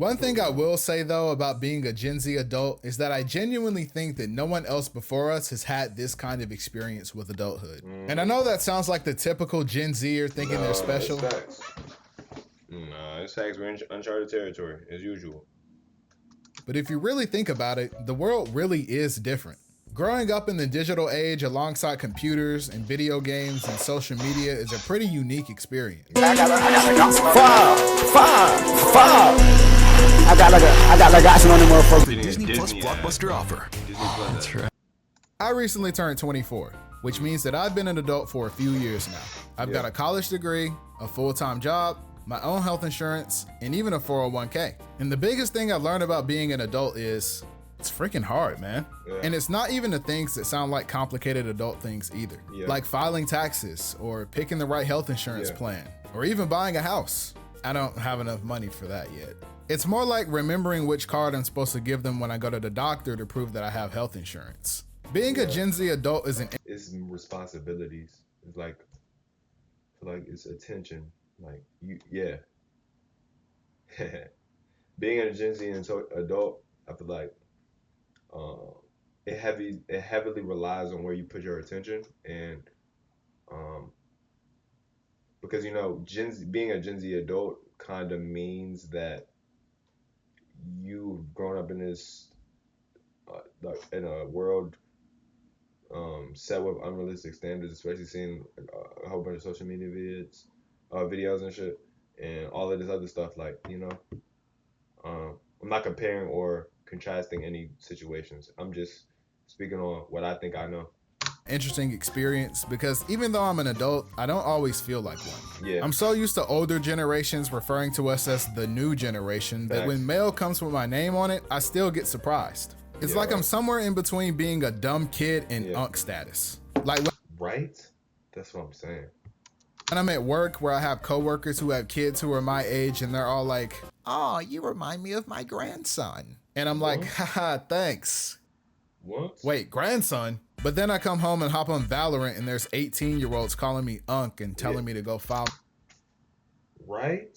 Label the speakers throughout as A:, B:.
A: One thing I will say though about being a Gen Z adult is that I genuinely think that no one else before us has had this kind of experience with adulthood. And I know that sounds like the typical Gen Zer thinking they're special.
B: It's facts. It's facts. We're in uncharted territory as usual.
A: But if you really think about it, the world really is different. Growing up in the digital age alongside computers and video games and social media is a pretty unique experience.
C: I got like action on the motherfucker.
D: Disney Plus blockbuster offer.
B: That's right.
A: I recently turned 24, which means that I've been an adult for a few years now. I've got a college degree, a full-time job, my own health insurance, and even a 401k. And the biggest thing I learned about being an adult is it's freaking hard, man.
B: Yeah.
A: And it's not even the things that sound like complicated adult things either.
B: Yeah.
A: Like filing taxes or picking the right health insurance plan or even buying a house. I don't have enough money for that yet. It's more like remembering which card I'm supposed to give them when I go to the doctor to prove that I have health insurance. Being a Gen Z adult isn't.
B: It's responsibilities. It's like it's attention. Like being a Gen Z adult, I feel like it heavily relies on where you put your attention, and because being a Gen Z adult kind of means that you've grown up in this in a world set with unrealistic standards, especially seeing a whole bunch of social media videos and shit, and all of this other stuff. Like, I'm not comparing or contrasting any situations. I'm just speaking on what I think I know.
A: Interesting experience because even though I'm an adult, I don't always feel like one.
B: Yeah.
A: I'm so used to older generations referring to us as the new generation that when mail comes with my name on it, I still get surprised. It's like I'm somewhere in between being a dumb kid and unk status. Like,
B: right? That's what I'm saying.
A: When I'm at work where I have coworkers who have kids who are my age and they're all like, "Oh, you remind me of my grandson." And I'm like, haha, thanks.
B: What?
A: Wait, grandson? But then I come home and hop on Valorant and there's 18-year-olds calling me unk and telling me to go file.
B: Right?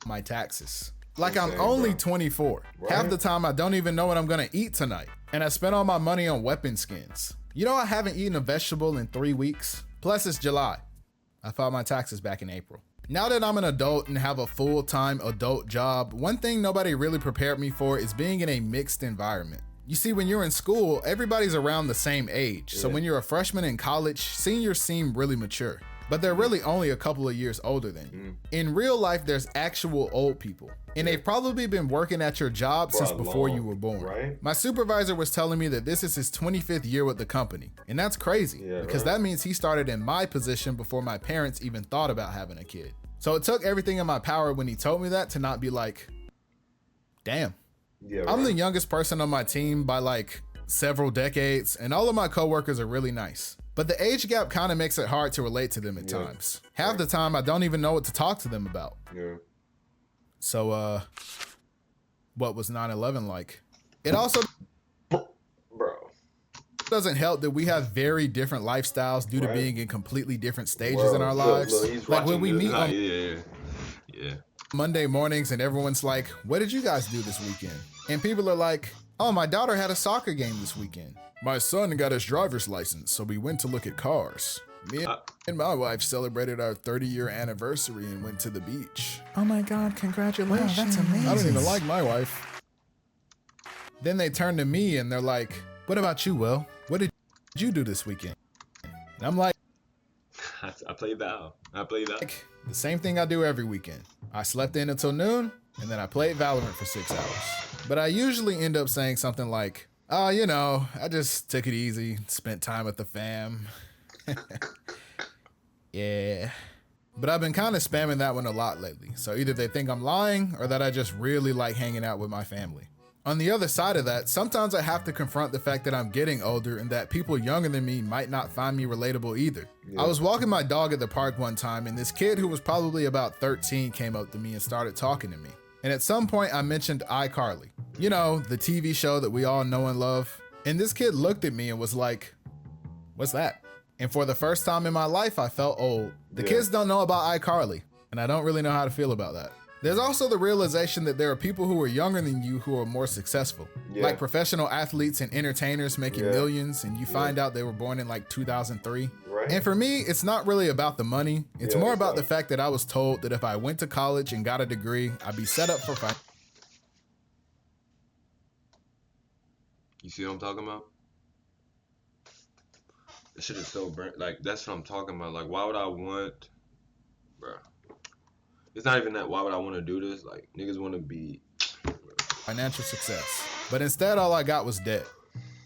A: My taxes. Like I'm only 24.
B: Right?
A: Half the time I don't even know what I'm gonna eat tonight. And I spent all my money on weapon skins. You know, I haven't eaten a vegetable in 3 weeks. Plus it's July. I filed my taxes back in April. Now that I'm an adult and have a full-time adult job, one thing nobody really prepared me for is being in a mixed environment. You see, when you're in school, everybody's around the same age. So when you're a freshman in college, seniors seem really mature. But they're really only a couple of years older than you. In real life, there's actual old people. And they've probably been working at your job since before you were born.
B: Right?
A: My supervisor was telling me that this is his 25th year with the company. And that's crazy because that means he started in my position before my parents even thought about having a kid. So it took everything in my power when he told me that to not be like, damn. I'm the youngest person on my team by like several decades, and all of my coworkers are really nice. But the age gap kind of makes it hard to relate to them at times. Half the time, I don't even know what to talk to them about. So, what was 9/11 like? It also doesn't help that we have very different lifestyles due to being in completely different stages in our lives. Like when we meet on Monday mornings and everyone's like, "What did you guys do this weekend?" And people are like, "Oh, my daughter had a soccer game this weekend. My son got his driver's license, so we went to look at cars. Me and my wife celebrated our 30-year anniversary and went to the beach."
D: Oh my God, congratulations.
A: Wow, that's amazing. I don't even like my wife. Then they turn to me and they're like, "What about you, Will? What did you do this weekend?" And I'm like,
B: I play Val.
A: The same thing I do every weekend. I slept in until noon, and then I played Valorant for 6 hours. But I usually end up saying something like, "Oh, I just took it easy, spent time with the fam." Yeah. But I've been kind of spamming that one a lot lately. So either they think I'm lying or that I just really like hanging out with my family. On the other side of that, sometimes I have to confront the fact that I'm getting older and that people younger than me might not find me relatable either. I was walking my dog at the park one time and this kid who was probably about 13 came up to me and started talking to me. And at some point I mentioned iCarly, the TV show that we all know and love. And this kid looked at me and was like, "What's that?" And for the first time in my life, I felt old. The kids don't know about iCarly. and I don't really know how to feel about that. There's also the realization that there are people who are younger than you who are more successful.
B: Yeah.
A: Like professional athletes and entertainers making
B: Yeah.
A: millions, and you find out they were born in like 2003.
B: Right.
A: And for me, it's not really about the money. It's
B: Yeah,
A: more
B: it's
A: about
B: not.
A: the fact that I was told that if I went to college and got a degree, I'd be set up for
E: You see what I'm talking about? This shit is so burnt. Like, that's what I'm talking about. Like, why would I want, bruh? It's not even that. Why would I want to do this? Like, niggas want to be.
A: financial success. But instead, all I got was debt,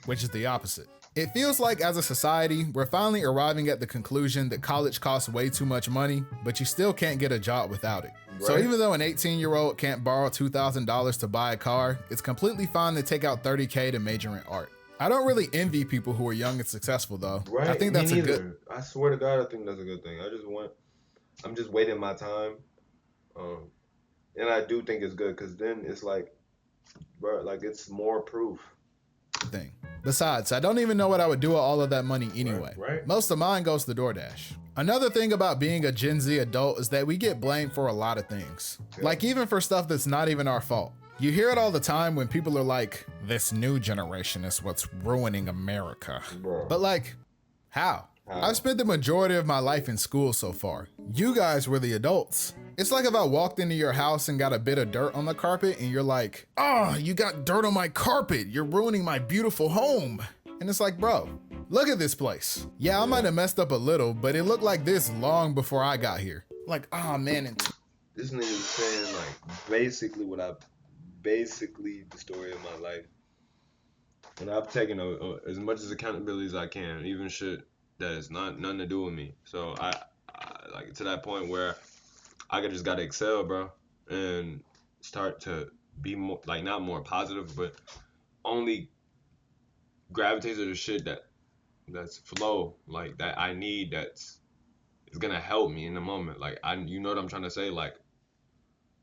A: which is the opposite. It feels like as a society, we're finally arriving at the conclusion that college costs way too much money, but you still can't get a job without it. So
B: Right.
A: even though an 18-year-old can't borrow $2,000 to buy a car, it's completely fine to take out $30K to major in art. I don't really envy people who are young and successful though.
B: Right.
A: I think
B: Me
A: that's a
B: neither.
A: good.
B: I swear to God, I think that's a good thing. I'm just waiting my time. And I do think it's good because then it's like, bro, like it's more proof.
A: thing. Besides, I don't even know what I would do with all of that money anyway.
B: Right.
A: Most of mine goes to DoorDash. Another thing about being a Gen Z adult is that we get blamed for a lot of things. Like even for stuff that's not even our fault. You hear it all the time when people are like, this new generation is what's ruining America.
B: Bro.
A: But like, how?
B: How?
A: I've spent the majority of my life in school so far. You guys were the adults. It's like if I walked into your house and got a bit of dirt on the carpet and you're like, oh, you got dirt on my carpet. You're ruining my beautiful home. And it's like, bro, look at this place. Yeah, I might have messed up a little, but it looked like this long before I got here. Like, oh man,
E: This nigga is saying, like, basically the story of my life. And I've taken as much as accountability as I can, even shit that is nothing to do with me. So I like to that point where I just gotta excel, bro, and start to be more, like, not more positive, but only gravitate to the shit that's flow, like that I need, is gonna help me in the moment. Like you know what I'm trying to say? Like,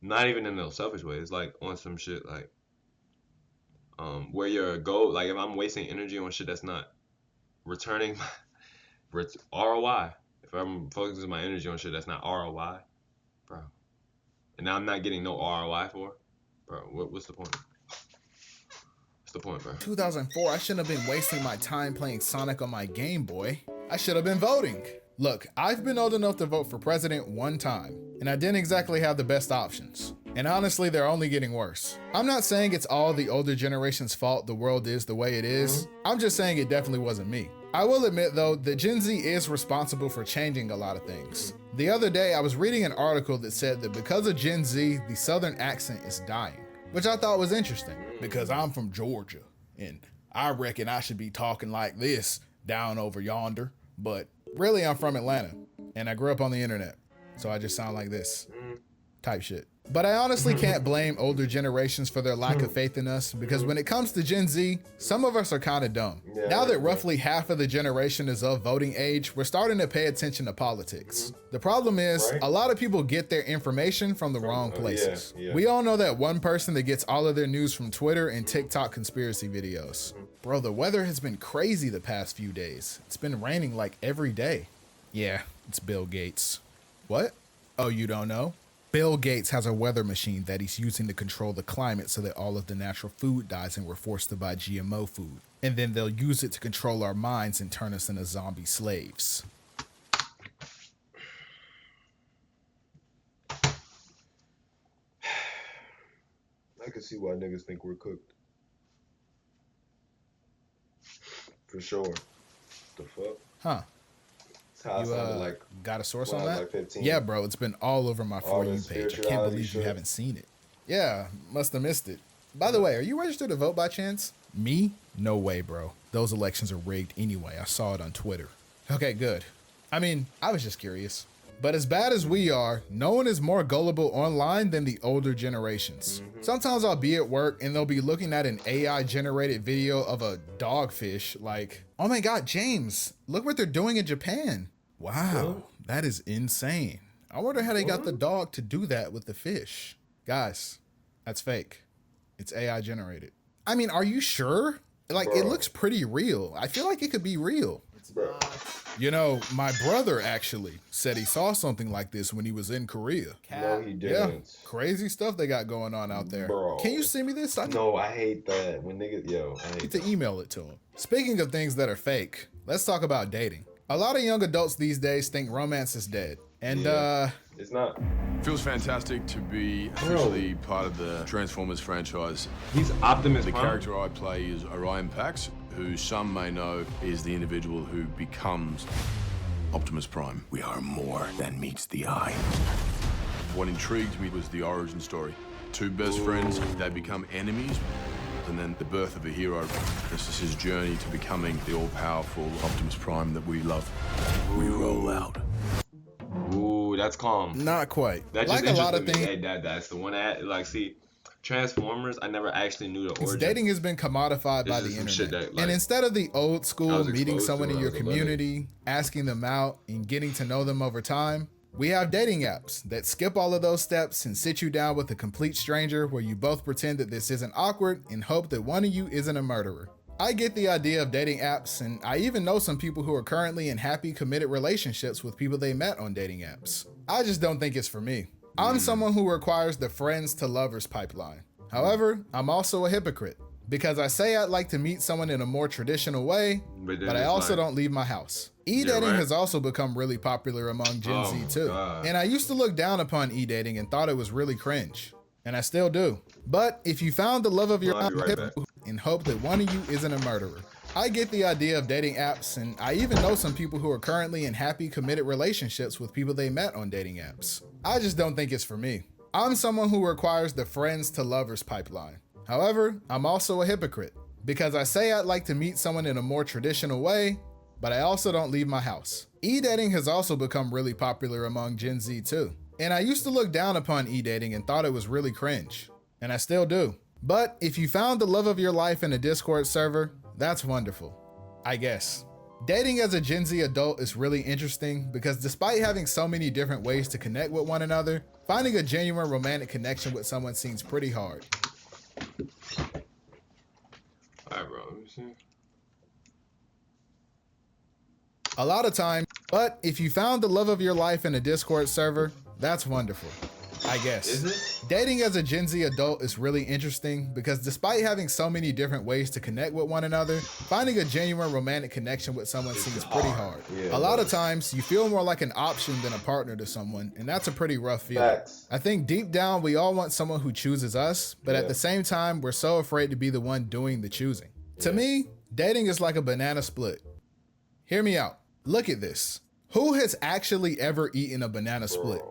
E: not even in a selfish way. It's like on some shit like where your goal, like if I'm wasting energy on shit that's not returning ROI, if I'm focusing my energy on shit that's not ROI, bro, and I'm not getting no ROI for, bro, what's the point? What's the point, bro?
A: 2004, I shouldn't have been wasting my time playing Sonic on my Game Boy. I should have been voting. Look, I've been old enough to vote for president one time, and I didn't exactly have the best options. And honestly, they're only getting worse. I'm not saying it's all the older generation's fault the world is the way it is. I'm just saying it definitely wasn't me. I will admit though, that Gen Z is responsible for changing a lot of things. The other day, I was reading an article that said that because of Gen Z, the Southern accent is dying, which I thought was interesting because I'm from Georgia and I reckon I should be talking like this down over yonder, but really I'm from Atlanta and I grew up on the internet, so I just sound like this type shit. But I honestly can't blame older generations for their lack of faith in us because when it comes to Gen Z, some of us are kind of dumb.
B: Yeah,
A: Now that
B: yeah.
A: roughly half of the generation is of voting age, we're starting to pay attention to politics. The problem is
B: Right.
A: a lot of people get their information from the wrong places.
B: yeah.
A: We all know that one person that gets all of their news from Twitter and TikTok conspiracy videos. Bro, the weather has been crazy the past few days. It's been raining like every day. Yeah, it's Bill Gates. What? Oh, you don't know? Bill Gates has a weather machine that he's using to control the climate so that all of the natural food dies and we're forced to buy GMO food. And then they'll use it to control our minds and turn us into zombie slaves.
B: I can see why niggas think we're cooked. For sure. The fuck?
A: Huh.
B: That's how I
A: You
B: sounded like
A: got a source
B: when
A: on
B: I was
A: that?
B: like 15.
A: Yeah, bro, it's been all over my
B: All
A: For
B: the
A: You page. I can't
B: spirituality
A: believe you
B: shit.
A: haven't seen it. Yeah, must have missed it. By the way, are you registered to vote by chance? Me? No way, bro. Those elections are rigged anyway. I saw it on Twitter. Okay, good. I mean, I was just curious. But as bad as we are, no one is more gullible online than the older generations. Sometimes I'll be at work and they'll be looking at an AI generated video of a dogfish like, oh my God, James, look what they're doing in Japan. Wow, that is insane. I wonder how they got the dog to do that with the fish. Guys, that's fake. It's AI generated. I mean, are you sure? Like, it
B: Bro.
A: looks pretty real. I feel like it could be real.
B: Bro.
A: You know, my brother actually said he saw something like this when he was in Korea.
B: No, he
A: Yeah,
B: didn't.
A: crazy stuff they got going on out there.
B: Bro.
A: Can you send me this? I
B: No, I hate that. When niggas, I hate
A: need
B: that.
A: to email it to him. Speaking of things that are fake, let's talk about dating. A lot of young adults these days think romance is dead. And
B: It's not.
F: Feels fantastic to be officially part of the Transformers franchise.
E: He's Optimus
F: The
E: Prime.
F: character I play is Orion Pax, who some may know is the individual who becomes Optimus Prime.
D: We are more than meets the eye.
F: What intrigued me was the origin story. Two best friends, they become enemies, and then the birth of a hero. This is his journey to becoming the all-powerful Optimus Prime that we love.
D: We roll out.
E: Ooh, that's calm.
A: not quite.
E: That just
A: Like a lot of
E: interested me.
A: things,
E: That's the one that, like, see, Transformers, I never actually knew the origin.
A: dating has been commodified by
E: This
A: the
E: is some
A: internet.
E: shit that, like,
A: and instead of the old
E: I
A: school
E: was
A: meeting
E: exposed
A: someone
E: to
A: in
E: when
A: your
E: I was 11.
A: community, asking them out, and getting to know them over time, we have dating apps that skip all of those steps and sit you down with a complete stranger where you both pretend that this isn't awkward and hope that one of you isn't a murderer. I get the idea of dating apps, and I even know some people who are currently in happy, committed relationships with people they met on dating apps. I just don't think it's for me. I'm someone who requires the friends to lovers pipeline. However, I'm also a hypocrite because I say I'd like to meet someone in a more traditional way,
E: But then
A: but I
E: it's
A: also
E: like-
A: don't leave my house. E-dating
E: right.
A: has also become really popular among Gen
E: Oh
A: Z
E: my
A: too.
E: God.
A: And I used to look down upon e-dating and thought it was really cringe. And I still do. But if you found the love of your
E: I'll be
A: life
E: right back.
A: and hope that one of you isn't a murderer. I get the idea of dating apps, and I even know some people who are currently in happy, committed relationships with people they met on dating apps. I just don't think it's for me. I'm someone who requires the friends to lovers pipeline. However, I'm also a hypocrite because I say I'd like to meet someone in a more traditional way, but I also don't leave my house. E-dating has also become really popular among Gen Z too. And I used to look down upon e-dating and thought it was really cringe. And I still do. But if you found the love of your life in a Discord server, that's wonderful. I guess. Dating as a Gen Z adult is really interesting because despite having so many different ways to connect with one another, finding a genuine romantic connection with someone seems pretty hard.
E: Alright, bro. Let me see.
A: A lot of time, but if you found the love of your life in a Discord server, that's wonderful. I guess.
E: Is it?
A: Dating as a Gen Z adult is really interesting because despite having so many different ways to connect with one another, finding a genuine romantic connection with someone seems pretty hard.
B: Yeah,
A: A lot
B: it
A: of times, you feel more like an option than a partner to someone, and that's a pretty rough feeling.
B: Facts.
A: I think deep down, we all want someone who chooses us, but at
B: Yeah.
A: the same time, we're so afraid to be the one doing the choosing. To me, dating is like a banana split. Hear me out. Look at this. Who has actually ever eaten a banana split?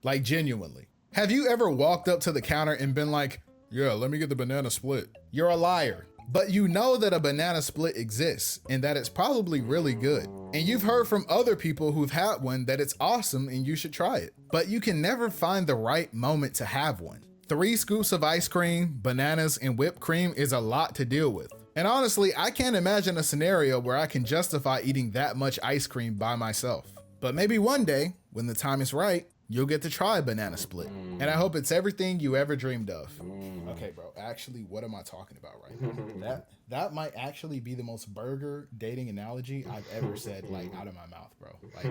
A: Like genuinely. Have you ever walked up to the counter and been like, yeah, let me get the banana split? You're a liar. But you know that a banana split exists and that it's probably really good. And you've heard from other people who've had one that it's awesome and you should try it. But you can never find the right moment to have one. 3 scoops of ice cream, bananas, and whipped cream is a lot to deal with. And honestly, I can't imagine a scenario where I can justify eating that much ice cream by myself. But maybe one day, when the time is right, you'll get to try a banana split. And I hope it's everything you ever dreamed of. Okay, bro, actually, what am I talking about right now? That might actually be the most burger dating analogy I've ever said, like, out of my mouth, bro. Like,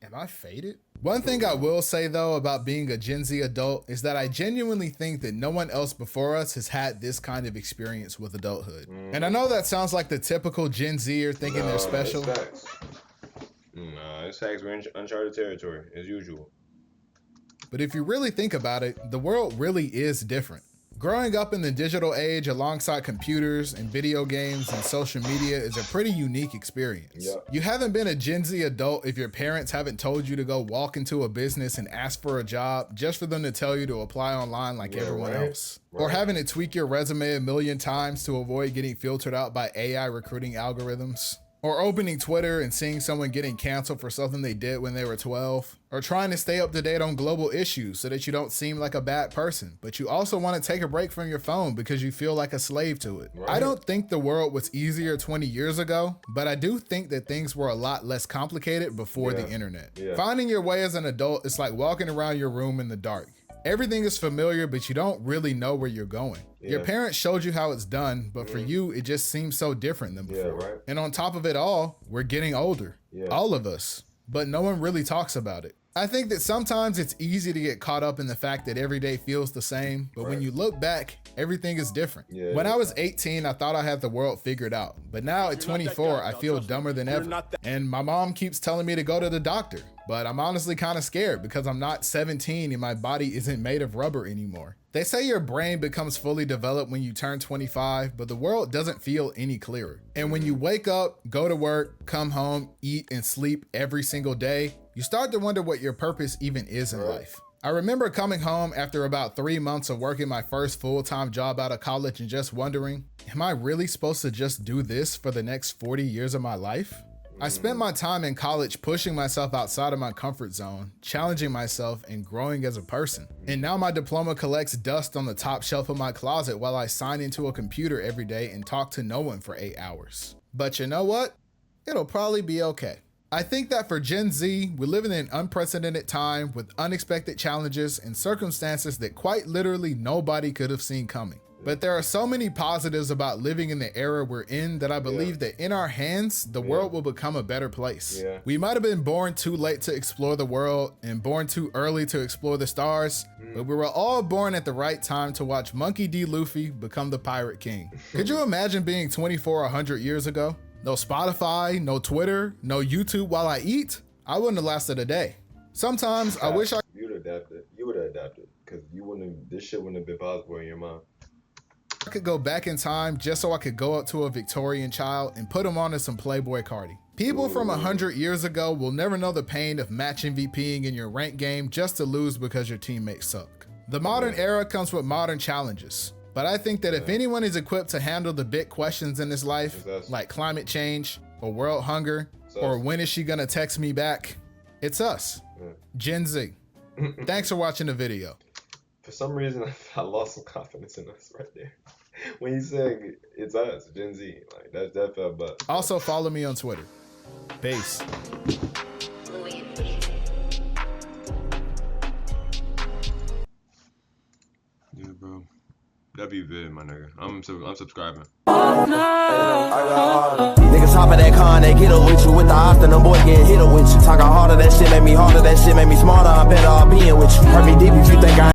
A: am I faded? One thing I will say, though, about being a Gen Z adult is that I genuinely think that no one else before us has had this kind of experience with adulthood. And I know that sounds like the typical Gen Zer thinking they're special.
B: It's facts.
E: Nah, it's facts. We're in uncharted territory, as usual.
A: But if you really think about it, the world really is different. Growing up in the digital age alongside computers and video games and social media is a pretty unique experience.
B: Yep.
A: You haven't been a Gen Z adult if your parents haven't told you to go walk into a business and ask for a job just for them to tell you to apply online like everyone
B: right.
A: else. Or having to tweak your resume a million times to avoid getting filtered out by AI recruiting algorithms. Or opening Twitter and seeing someone getting canceled for something they did when they were 12. Or trying to stay up to date on global issues so that you don't seem like a bad person, but you also want to take a break from your phone because you feel like a slave to it. I don't think the world was easier 20 years ago, but I do think that things were a lot less complicated before the internet.
B: Yeah.
A: Finding your way as an adult is like walking around your room in the dark. Everything is familiar, but you don't really know where you're going. Your parents showed you how it's done, but for you, it just seems so different than before.
B: Right.
A: And on top of it all, we're getting older. All of us. But no one really talks about it. I think that sometimes it's easy to get caught up in the fact that every day feels the same, but when you look back, everything is different. When I was 18, I thought I had the world figured out, but now at 24, I feel dumber than ever. And my mom keeps telling me to go to the doctor, but I'm honestly kind of scared because I'm not 17 and my body isn't made of rubber anymore. They say your brain becomes fully developed when you turn 25, but the world doesn't feel any clearer. And when you wake up, go to work, come home, eat and sleep every single day, you start to wonder what your purpose even is in life. I remember coming home after about 3 months of working my first full-time job out of college and just wondering, am I really supposed to just do this for the next 40 years of my life? I spent my time in college pushing myself outside of my comfort zone, challenging myself and growing as a person. And now my diploma collects dust on the top shelf of my closet while I sign into a computer every day and talk to no one for 8 hours. But you know what? It'll probably be okay. I think that for Gen Z, we live in an unprecedented time with unexpected challenges and circumstances that quite literally nobody could have seen coming. But there are so many positives about living in the era we're in that I believe that in our hands, the world will become a better place. We might have been born too late to explore the world and born too early to explore the stars, but we were all born at the right time to watch Monkey D. Luffy become the Pirate King. Could you imagine being 24 100 years ago? No Spotify, no Twitter, no YouTube while I eat? I wouldn't have lasted a day. Sometimes I wish
B: You would have adapted. You would have adapted because this shit wouldn't have been possible in your mind.
A: I could go back in time just so I could go up to a Victorian child and put him on to some Playboy Cardi. People from 100 years ago will never know the pain of match MVPing in your ranked game just to lose because your teammates suck. The modern era comes with modern challenges, but I think that if anyone is equipped to handle the big questions in this life, like climate change or world hunger, or when is she gonna text me back, it's us, Gen Z. Thanks for watching the video.
B: For some reason, I lost some confidence in us right there. When you said it's us, Gen Z, like that felt bad.
A: Also follow me on Twitter. Peace.
E: Yeah, bro. That'd be vid, my nigga. I'm subscribing.
C: Niggas hop in that car and they get up with you with the ops, and them boys getting hit up with you. Talking harder, that shit make me harder, that shit make me smarter. I'm better off being with you. Hurt me deep if you think I